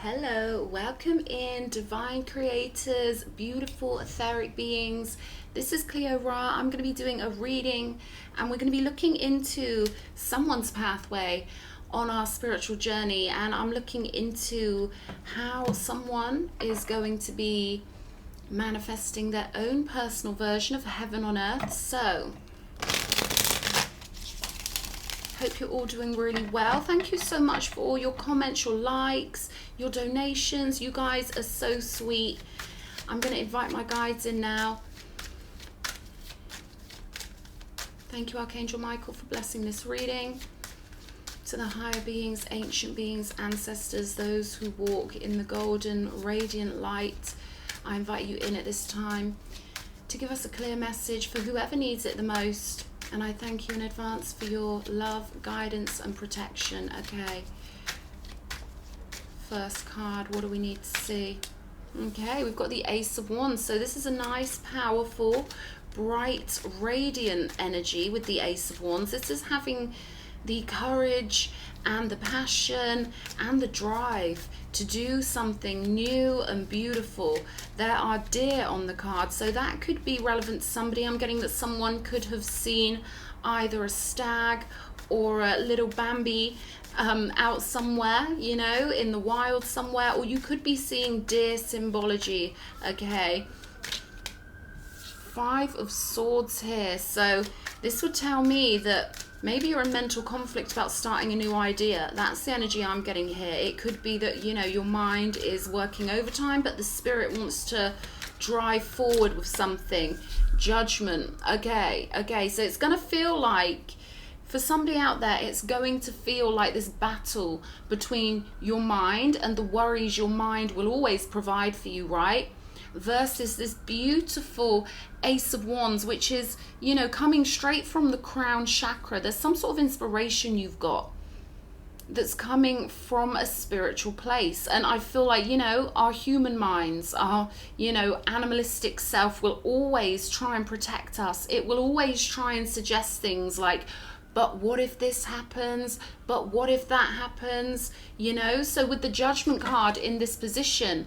Hello, welcome in divine creators, beautiful etheric beings. This is Cleo Ra. I'm going to be doing a reading and we're going to be looking into someone's pathway on our spiritual journey, and I'm looking into how someone is going to be manifesting their own personal version of heaven on earth. So hope you're all doing really well. Thank you so much for all your comments, your likes, your donations. You guys are so sweet. I'm going to invite my guides in now. Thank you, Archangel Michael, for blessing this reading. To the higher beings, ancient beings, ancestors, those who walk in the golden, radiant light, I invite you in at this time to give us a clear message for whoever needs it the most. And I thank you in advance for your love, guidance, and protection. Okay. First card, what do we need to see? Okay, we've got the Ace of Wands. So this is a nice, powerful, bright, radiant energy with the Ace of Wands. This is having the courage and the passion and the drive to do something new and beautiful. There are deer on the card, so that could be relevant to somebody. I'm getting that someone could have seen either a stag or a little Bambi out somewhere, you know, in the wild somewhere, or you could be seeing deer symbology. Okay, Five of Swords here. So this would tell me that maybe you're in mental conflict about starting a new idea. That's the energy I'm getting here. It could be that, you know, your mind is working overtime, but the spirit wants to drive forward with something. Judgment. Okay, so it's going to feel like, for somebody out there, it's going to feel like this battle between your mind and the worries your mind will always provide for you, right? Versus this beautiful Ace of Wands, which is, you know, coming straight from the crown chakra. There's some sort of inspiration you've got that's coming from a spiritual place. And I feel like, you know, our human minds, our, you know, animalistic self will always try and protect us. It will always try and suggest things like, but what if this happens? But what if that happens? You know, so with the Judgment card in this position,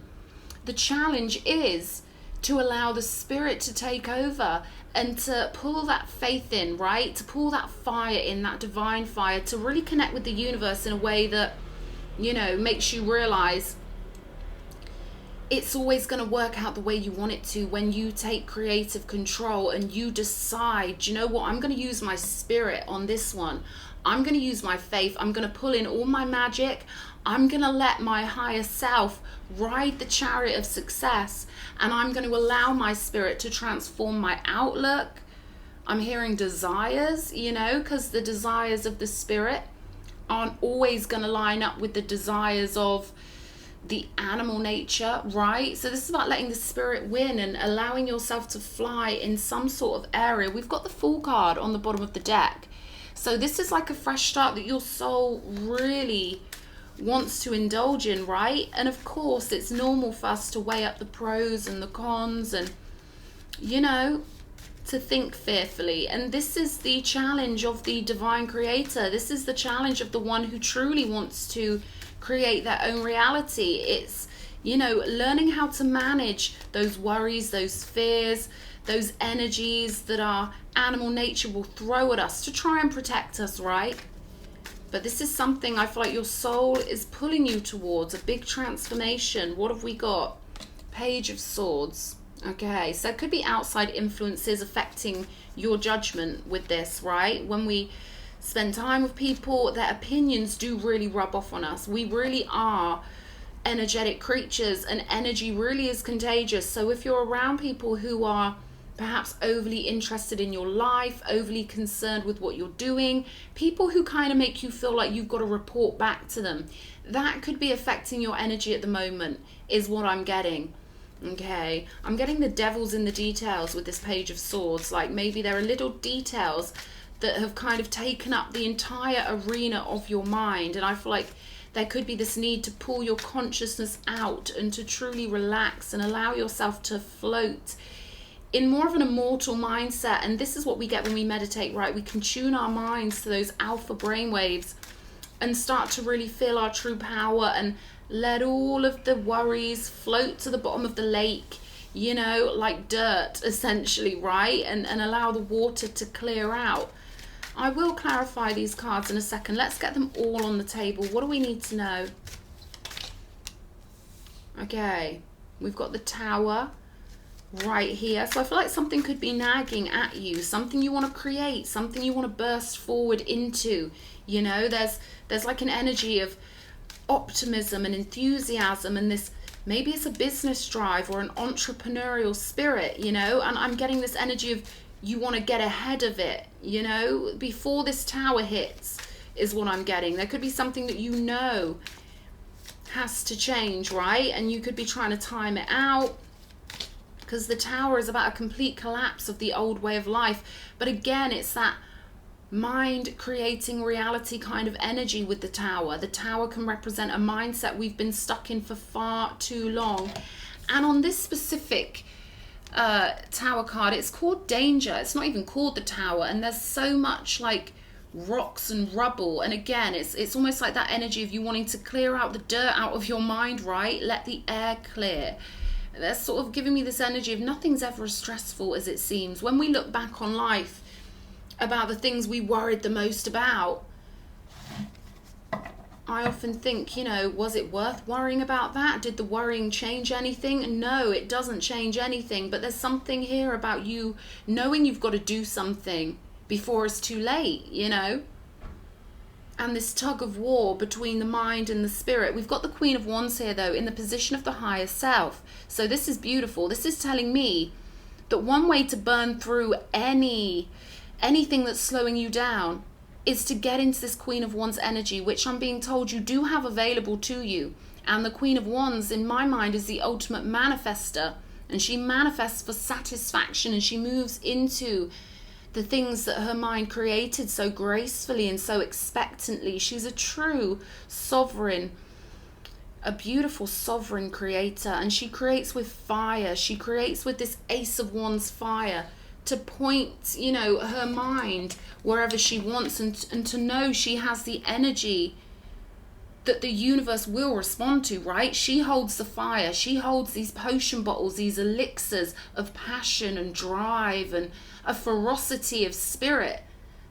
the challenge is to allow the spirit to take over and to pull that faith in, right? To pull that fire in, that divine fire, to really connect with the universe in a way that, you know, makes you realize it's always going to work out the way you want it to when you take creative control and you decide, you know what, I'm going to use my spirit on this one. I'm going to use my faith. I'm going to pull in all my magic. I'm going to let my higher self ride the chariot of success, and I'm going to allow my spirit to transform my outlook. I'm hearing desires, you know, because the desires of the spirit aren't always going to line up with the desires of the animal nature, right? So this is about letting the spirit win and allowing yourself to fly in some sort of area. We've got the Fool card on the bottom of the deck. So this is like a fresh start that your soul really wants to indulge in, right? And of course, it's normal for us to weigh up the pros and the cons and, you know, to think fearfully. And this is the challenge of the divine creator. This is the challenge of the one who truly wants to create their own reality. It's, you know, learning how to manage those worries, those fears, those energies that our animal nature will throw at us to try and protect us, right? But this is something I feel like your soul is pulling you towards, a big transformation. What have we got? Page of Swords. Okay, so it could be outside influences affecting your judgment with this, right? When we spend time with people, their opinions do really rub off on us. We really are energetic creatures, and energy really is contagious. So if you're around people who are perhaps overly interested in your life, overly concerned with what you're doing, people who kind of make you feel like you've got to report back to them, that could be affecting your energy at the moment, is what I'm getting. Okay, I'm getting the devil's in the details with this Page of Swords. Like maybe there are little details that have kind of taken up the entire arena of your mind, and I feel like there could be this need to pull your consciousness out and to truly relax and allow yourself to float in more of an immortal mindset. And this is what we get when we meditate, right? We can tune our minds to those alpha brainwaves and start to really feel our true power and Let all of the worries float to the bottom of the lake, you know, like dirt, essentially, right? And allow the water to clear out. I will clarify these cards in a second. Let's get them all on the table. What do we need to know? Okay, we've got the Tower right here. So I feel like something could be nagging at you, something you want to create, something you want to burst forward into. You know, there's like an energy of optimism and enthusiasm, and this, maybe it's a business drive or an entrepreneurial spirit, you know, and I'm getting this energy of you want to get ahead of it, you know, before this Tower hits is what I'm getting. There could be something that you know has to change, right? And you could be trying to time it out, because the Tower is about a complete collapse of the old way of life. But again, it's that mind creating reality kind of energy with the Tower. The Tower can represent a mindset we've been stuck in for far too long. And on this specific Tower card, it's called Danger. It's not even called the Tower, and there's so much like rocks and rubble, and again it's almost like that energy of you wanting to clear out the dirt out of your mind, right? Let the air clear. They're sort of giving me this energy of nothing's ever as stressful as it seems. When we look back on life about the things we worried the most about, I often think, you know, was it worth worrying about that? Did the worrying change anything? No, it doesn't change anything. But there's something here about you knowing you've got to do something before it's too late, you know? And this tug of war between the mind and the spirit. We've got the Queen of Wands here, though, in the position of the higher self. So this is beautiful. This is telling me that one way to burn through anything that's slowing you down is to get into this Queen of Wands energy, which I'm being told you do have available to you. And the Queen of Wands, in my mind, is the ultimate manifester. And she manifests for satisfaction, and she moves into the things that her mind created so gracefully and so expectantly. She's a true sovereign, a beautiful sovereign creator, and she creates with fire. She creates with this Ace of Wands fire to point, you know, her mind wherever she wants, and to know she has the energy that the universe will respond to, right? She holds the fire. She holds these potion bottles, these elixirs of passion and drive and a ferocity of spirit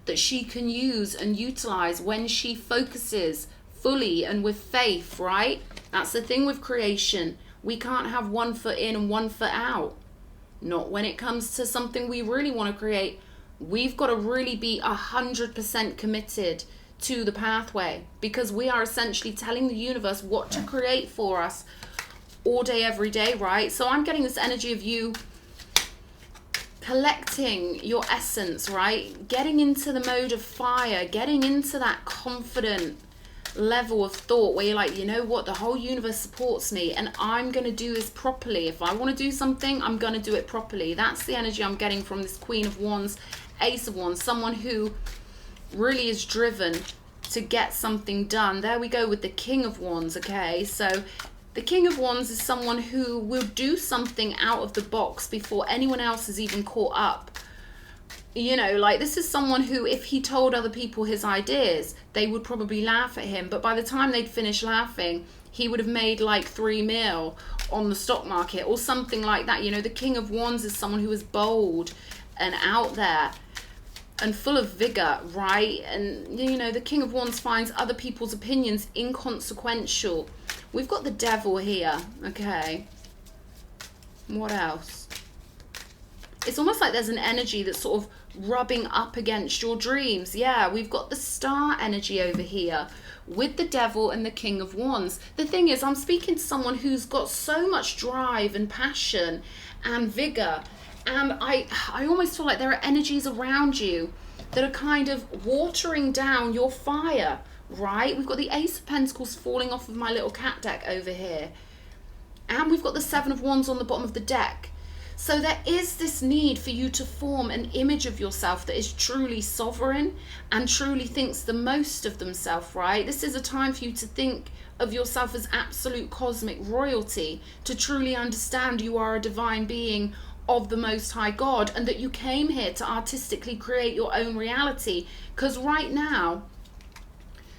that she can use and utilize when she focuses fully and with faith, right? That's the thing with creation. We can't have one foot in and one foot out. Not when it comes to something we really want to create. We've got to really be 100% committed to the pathway, because we are essentially telling the universe what to create for us all day, every day, right? So I'm getting this energy of you collecting your essence, right? Getting into the mode of fire, getting into that confident level of thought where you're like, you know what, the whole universe supports me and I'm going to do this properly. If I want to do something, I'm going to do it properly. That's the energy I'm getting from this Queen of Wands, Ace of Wands, someone who really is driven to get something done. There we go with the King of Wands. Okay, so the King of Wands is someone who will do something out of the box before anyone else is even caught up. You know, like this is someone who, if he told other people his ideas, they would probably laugh at him, but by the time they'd finish laughing, he would have made like 3 mil on the stock market or something like that. You know, the King of Wands is someone who is bold and out there and full of vigor, right? And, you know, the King of Wands finds other people's opinions inconsequential. We've got the Devil here, okay? What else? It's almost like there's an energy that's sort of rubbing up against your dreams. Yeah, we've got the Star energy over here with the Devil and the King of Wands. The thing is, I'm speaking to someone who's got so much drive and passion and vigor, and I almost feel like there are energies around you that are kind of watering down your fire, right? We've got the Ace of Pentacles falling off of my little cat deck over here, and we've got the Seven of Wands on the bottom of the deck. So there is this need for you to form an image of yourself that is truly sovereign and truly thinks the most of themselves, right? This is a time for you to think of yourself as absolute cosmic royalty, to truly understand you are a divine being of the Most High God, and that you came here to artistically create your own reality. Because right now,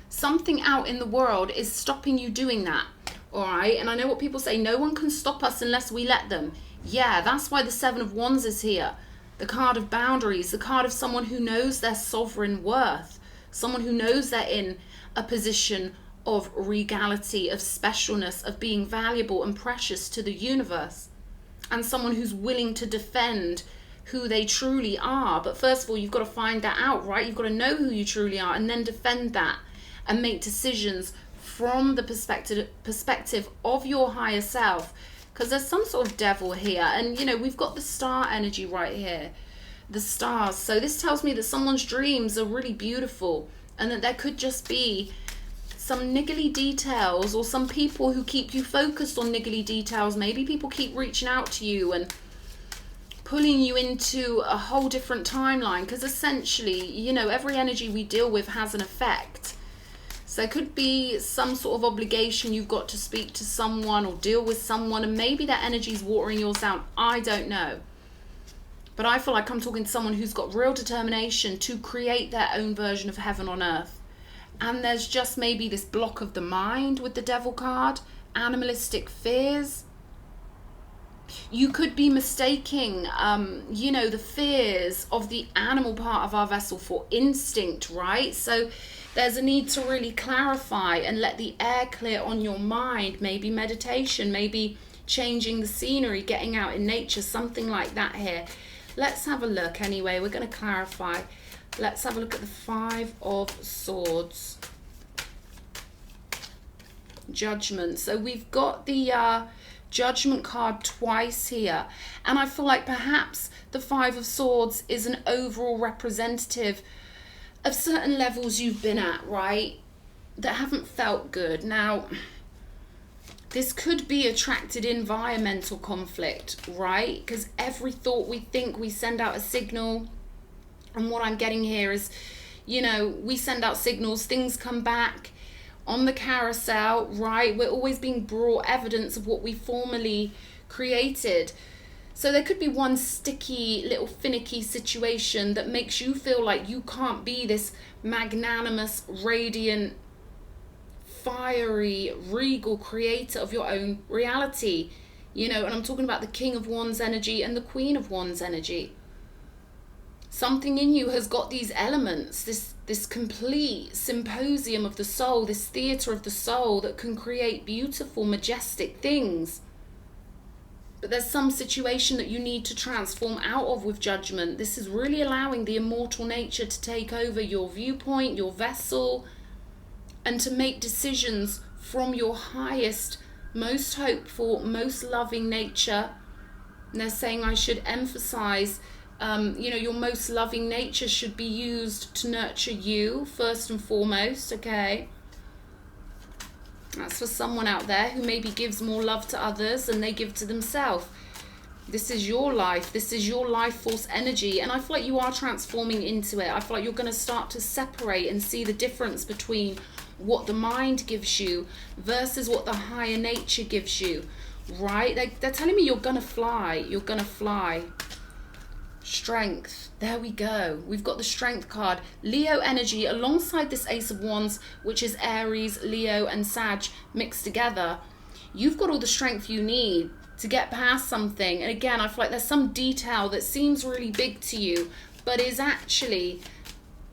something out in the world is stopping you doing that. All right, and I know what people say, no one can stop us unless we let them. Yeah, that's why the Seven of Wands is here. The card of boundaries, the card of someone who knows their sovereign worth, someone who knows they're in a position of regality, of specialness, of being valuable and precious to the universe, and someone who's willing to defend who they truly are. But first of all, you've got to find that out, right? You've got to know who you truly are and then defend that and make decisions from the perspective of your higher self, because there's some sort of devil here. And you know, we've got the star energy right here, the stars. So this tells me that someone's dreams are really beautiful, and that there could just be some niggly details, or some people who keep you focused on niggly details. Maybe people keep reaching out to you and pulling you into a whole different timeline, because essentially, you know, every energy we deal with has an effect. So there could be some sort of obligation you've got to speak to someone or deal with someone, and maybe that energy's watering yours down. I don't know. But I feel like I'm talking to someone who's got real determination to create their own version of heaven on earth. And there's just maybe this block of the mind with the devil card, animalistic fears. You could be mistaking, you know, the fears of the animal part of our vessel for instinct, right? So there's a need to really clarify and let the air clear on your mind. Maybe meditation, maybe changing the scenery, getting out in nature, something like that here. Let's have a look anyway. We're going to clarify. Let's have a look at the Five of Swords. Judgment. So we've got the Judgment card twice here, and I feel like perhaps the Five of Swords is an overall representative of certain levels you've been at, right, that haven't felt good. Now, this could be attracted environmental conflict, right? Because every thought we think, we send out a signal. And what I'm getting here is, you know, we send out signals, things come back on the carousel, right? We're always being brought evidence of what we formerly created. So there could be one sticky, little finicky situation that makes you feel like you can't be this magnanimous, radiant, fiery, regal creator of your own reality. You know, and I'm talking about the King of Wands energy and the Queen of Wands energy. Something in you has got these elements, this complete symposium of the soul, this theatre of the soul that can create beautiful, majestic things. But there's some situation that you need to transform out of with Judgment. This is really allowing the immortal nature to take over your viewpoint, your vessel, and to make decisions from your highest, most hopeful, most loving nature. And they're saying I should emphasize, you know, your most loving nature should be used to nurture you first and foremost, okay? That's for someone out there who maybe gives more love to others than they give to themselves. This is your life. This is your life force energy. And I feel like you are transforming into it. I feel like you're going to start to separate and see the difference between what the mind gives you versus what the higher nature gives you, right? They're telling me you're going to fly. You're going to fly. Strength. There we go. We've got the Strength card. Leo energy alongside this Ace of Wands, which is Aries, Leo and Sag mixed together. You've got all the strength you need to get past something. And again, I feel like there's some detail that seems really big to you, but is actually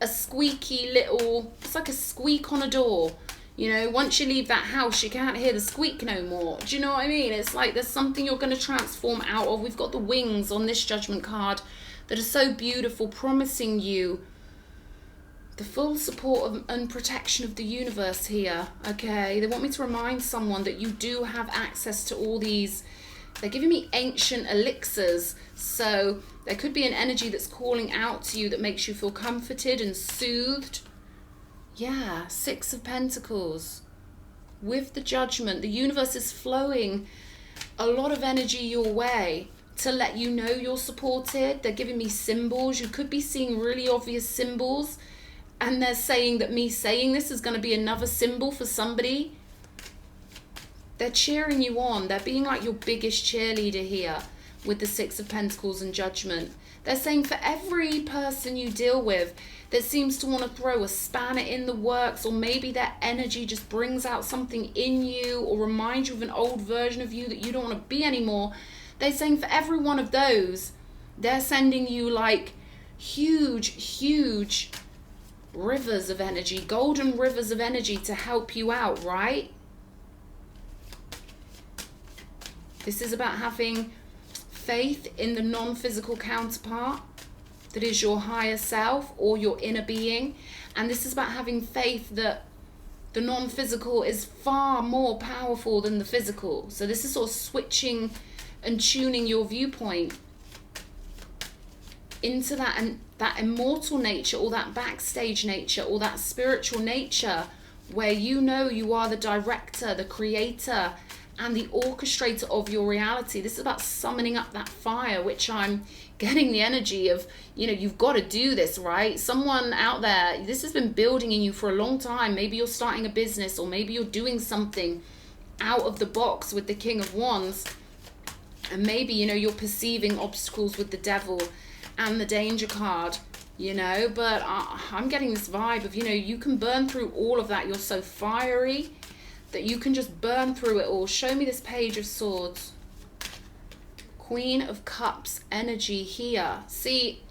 a squeaky little, it's like a squeak on a door. You know, once you leave that house, you can't hear the squeak no more. Do you know what I mean? It's like there's something you're going to transform out of. We've got the wings on this Judgment card that are so beautiful, promising you the full support and protection of the universe here, okay? They want me to remind someone that you do have access to all these. They're giving me ancient elixirs, so there could be an energy that's calling out to you that makes you feel comforted and soothed. Yeah, Six of Pentacles. With the Judgment, the universe is flowing a lot of energy your way to let you know you're supported. They're giving me symbols. You could be seeing really obvious symbols, and they're saying that me saying this is going to be another symbol for somebody. They're cheering you on. They're being like your biggest cheerleader here. with the Six of Pentacles and Judgment. They're saying for every person you deal with that seems to want to throw a spanner in the works, or maybe their energy just brings out something in you or reminds you of an old version of you that you don't want to be anymore, they're saying for every one of those, they're sending you like huge rivers of energy, golden rivers of energy to help you out, right? This is about having faith in the non-physical counterpart that is your higher self or your inner being. And this is about having faith that the non-physical is far more powerful than the physical. So this is sort of switching and tuning your viewpoint into that, and that immortal nature, or that backstage nature, or that spiritual nature where you know you are the director, the creator, and the orchestrator of your reality. This is about summoning up that fire, which I'm getting the energy of, you know, you've got to do this, right? Someone out there, this has been building in you for a long time. Maybe you're starting a business, or maybe you're doing something out of the box with the King of Wands. And maybe, you know, you're perceiving obstacles with the Devil and the Danger card, you know, but I'm getting this vibe of, you know, you can burn through all of that. You're so fiery that you can just burn through it all. Show me this Page of Swords. Queen of Cups energy here. See,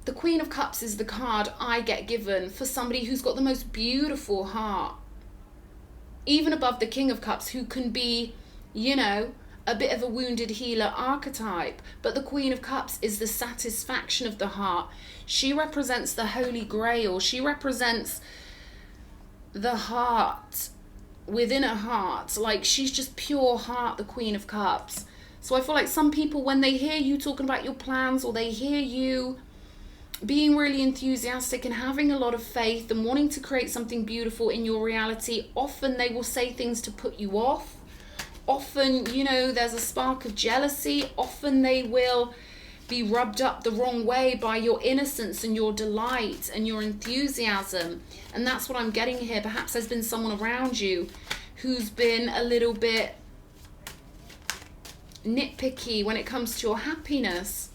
the Queen of Cups is the card I get given for somebody who's got the most beautiful heart. Even above the King of Cups, who can be, you know, a bit of a wounded healer archetype. But the Queen of Cups is the satisfaction of the heart. She represents the Holy Grail. She represents the heart within a heart. Like, she's just pure heart, the Queen of Cups. So I feel like some people, when they hear you talking about your plans, or they hear you being really enthusiastic and having a lot of faith and wanting to create something beautiful in your reality, often they will say things to put you off. Often, you know, there's a spark of jealousy. Often they will be rubbed up the wrong way by your innocence and your delight and your enthusiasm. And that's what I'm getting here. Perhaps there's been someone around you who's been a little bit nitpicky when it comes to your happiness,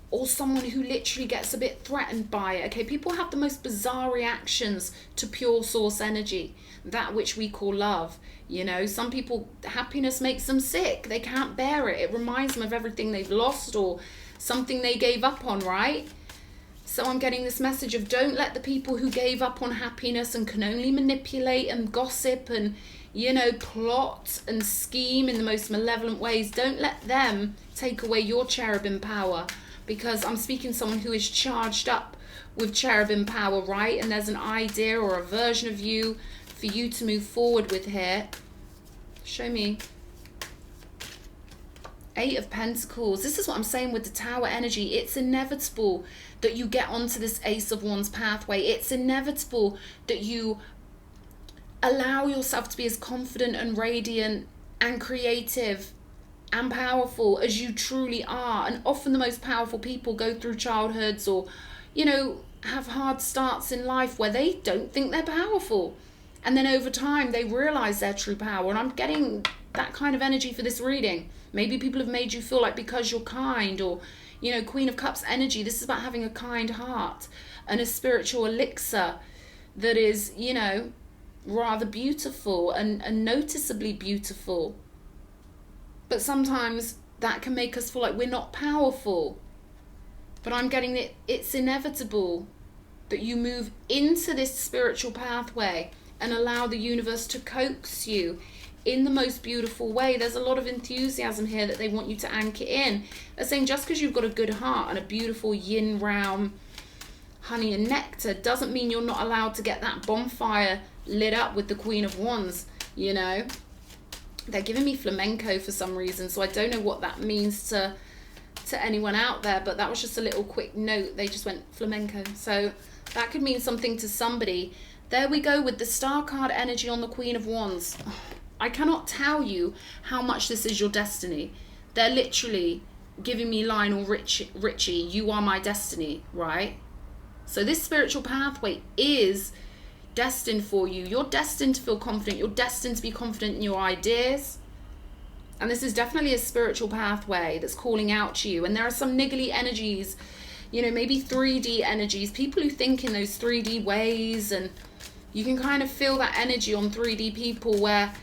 or someone who literally gets a bit threatened by it. Okay, people have the most bizarre reactions to pure source energy, that which we call love. You know, some people, happiness makes them sick. They can't bear it. It reminds them of everything they've lost or something they gave up on, right? So I'm getting this message of, don't let the people who gave up on happiness and can only manipulate and gossip and, you know, plot and scheme in the most malevolent ways, don't let them take away your cherubim power. Because I'm speaking to someone who is charged up with cherubim power, right? And there's an idea or a version of you for you to move forward with here. Show me. Eight of Pentacles. This is what I'm saying with the Tower energy. It's inevitable that you get onto this Ace of Wands pathway. It's inevitable that you allow yourself to be as confident and radiant and creative and powerful as you truly are. And often the most powerful people go through childhoods, or, you know, have hard starts in life where they don't think they're powerful. And then over time, they realize their true power. And I'm getting that kind of energy for this reading. Maybe people have made you feel like because you're kind, or, you know, Queen of Cups energy. This is about having a kind heart and a spiritual elixir that is, you know, rather beautiful and noticeably beautiful. But sometimes that can make us feel like we're not powerful. But I'm getting that it's inevitable that you move into this spiritual pathway and allow the universe to coax you in the most beautiful way. There's a lot of enthusiasm here that they want you to anchor in. They're saying just because you've got a good heart and a beautiful yin realm, honey and nectar, doesn't mean you're not allowed to get that bonfire lit up with the Queen of Wands, you know. They're giving me flamenco for some reason, so I don't know what that means to anyone out there, but that was just a little quick note. They just went flamenco. So that could mean something to somebody. There we go with the Star card energy on the Queen of Wands. I cannot tell you how much this is your destiny. They're literally giving me Lionel Richie, you are my destiny, right? So this spiritual pathway is destined for you. You're destined to feel confident. You're destined to be confident in your ideas. And this is definitely a spiritual pathway that's calling out to you. And there are some niggly energies, you know, maybe 3D energies, people who think in those 3D ways, and you can kind of feel that energy on 3D people where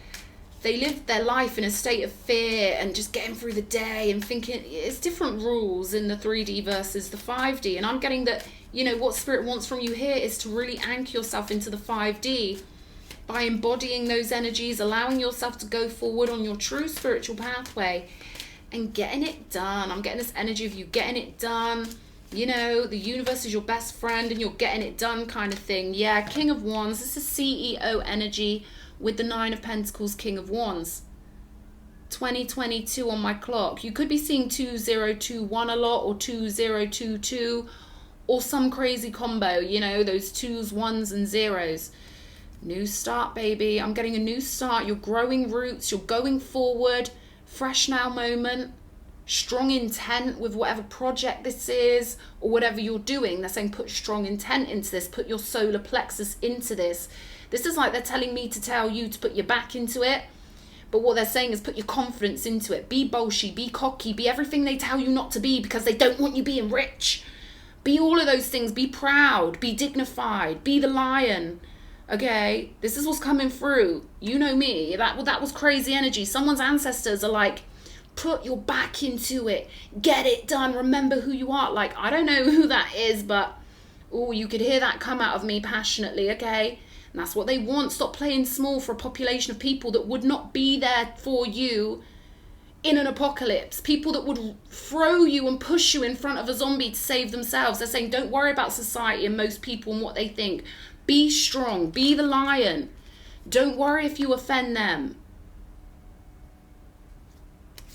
they live their life in a state of fear and just getting through the day and thinking it's different rules in the 3D versus the 5D. And I'm getting that, you know, what Spirit wants from you here is to really anchor yourself into the 5D by embodying those energies, allowing yourself to go forward on your true spiritual pathway and getting it done. I'm getting this energy of you getting it done. You know, the universe is your best friend and you're getting it done kind of thing. Yeah, King of Wands. This is CEO energy with the 9 of Pentacles, King of Wands. 2022 on my clock. You could be seeing 2021 a lot, or 2022, or some crazy combo, you know, those 2s, 1s and 0s. New start, baby. I'm getting a new start. You're growing roots. You're going forward. Fresh now moment. Strong intent with whatever project this is or whatever you're doing. They're saying put strong intent into this. Put your solar plexus into this. This is like they're telling me to tell you to put your back into it. But what they're saying is put your confidence into it. Be bolshy. Be cocky. Be everything they tell you not to be because they don't want you being rich. Be all of those things. Be proud. Be dignified. Be the lion. Okay, this is what's coming through. You know me. That was crazy energy. Someone's ancestors are like, put your back into it. Get it done. Remember who you are. Like, I don't know who that is, but oh, you could hear that come out of me passionately, okay? And that's what they want. Stop playing small for a population of people that would not be there for you in an apocalypse. People that would throw you and push you in front of a zombie to save themselves. They're saying, don't worry about society and most people and what they think. Be strong. Be the lion. Don't worry if you offend them.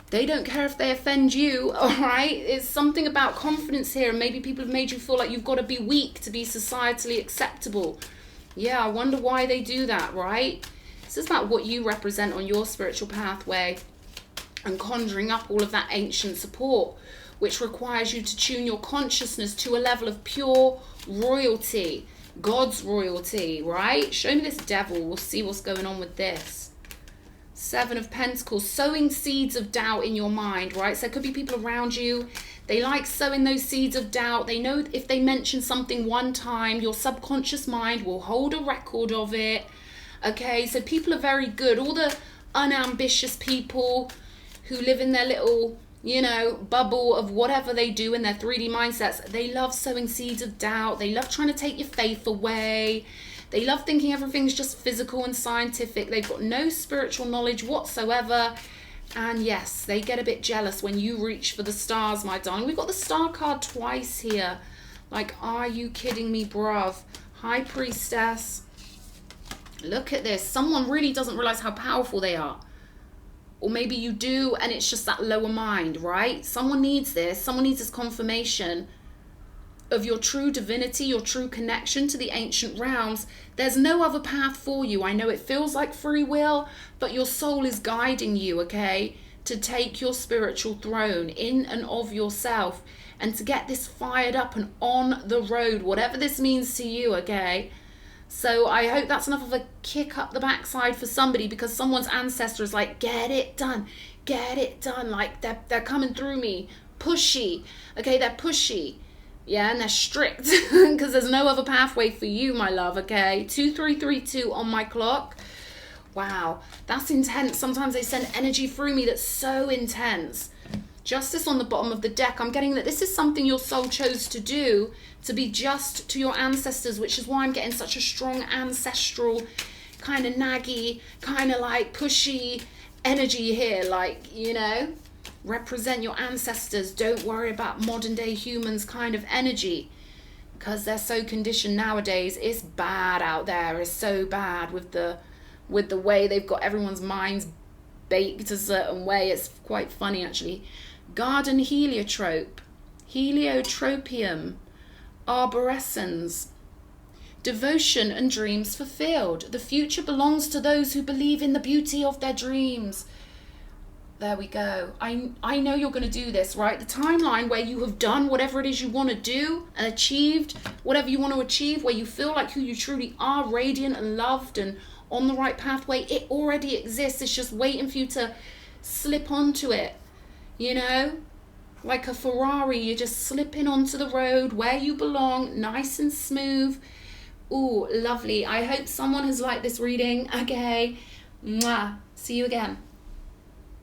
They don't care if they offend you, all right? It's something about confidence here, and maybe people have made you feel like you've got to be weak to be societally acceptable. Yeah, I wonder why they do that, right? This is about what you represent on your spiritual pathway and conjuring up all of that ancient support, which requires you to tune your consciousness to a level of pure royalty. God's royalty, right? Show me this devil. We'll see what's going on with this. 7 of Pentacles, sowing seeds of doubt in your mind, right? So it could be people around you. They like sowing those seeds of doubt. They know if they mention something one time, your subconscious mind will hold a record of it. Okay, so people are very good. All the unambitious people who live in their little, you know, bubble of whatever they do in their 3D mindsets, they love sowing seeds of doubt. They love trying to take your faith away. They love thinking everything's just physical and scientific. They've got no spiritual knowledge whatsoever. And yes, they get a bit jealous when you reach for the stars, my darling. We've got the star card twice here. Like, are you kidding me, bruv? High Priestess. Look at this. Someone really doesn't realize how powerful they are. Or maybe you do, and it's just that lower mind, right? Someone needs this. Someone needs this confirmation of your true divinity, your true connection to the ancient realms. There's no other path for you. I know it feels like free will, but your soul is guiding you, okay, to take your spiritual throne in and of yourself and to get this fired up and on the road, whatever this means to you, okay? So I hope that's enough of a kick up the backside for somebody, because someone's ancestor is like, get it done, like they're coming through me, pushy, okay, they're pushy. Yeah, and they're strict because there's no other pathway for you, my love, okay? 2332 on my clock. Wow, that's intense. Sometimes they send energy through me that's so intense. Justice on the bottom of the deck. I'm getting that this is something your soul chose to do, to be just to your ancestors, which is why I'm getting such a strong ancestral, kind of naggy, kind of like pushy energy here, like, you know? Represent your ancestors. Don't worry about modern day humans kind of energy, because they're so conditioned nowadays. It's bad out there. It's so bad with the way they've got everyone's minds baked a certain way. It's quite funny, actually. Garden heliotrope, heliotropium, arborescens, devotion and dreams fulfilled. The future belongs to those who believe in the beauty of their dreams. There we go. I know you're going to do this, right? The timeline where you have done whatever it is you want to do and achieved whatever you want to achieve, where you feel like who you truly are, radiant and loved and on the right pathway, it already exists. It's just waiting for you to slip onto it, you know, like a Ferrari. You're just slipping onto the road where you belong, nice and smooth. Ooh, lovely. I hope someone has liked this reading. Okay. Mwah. See you again.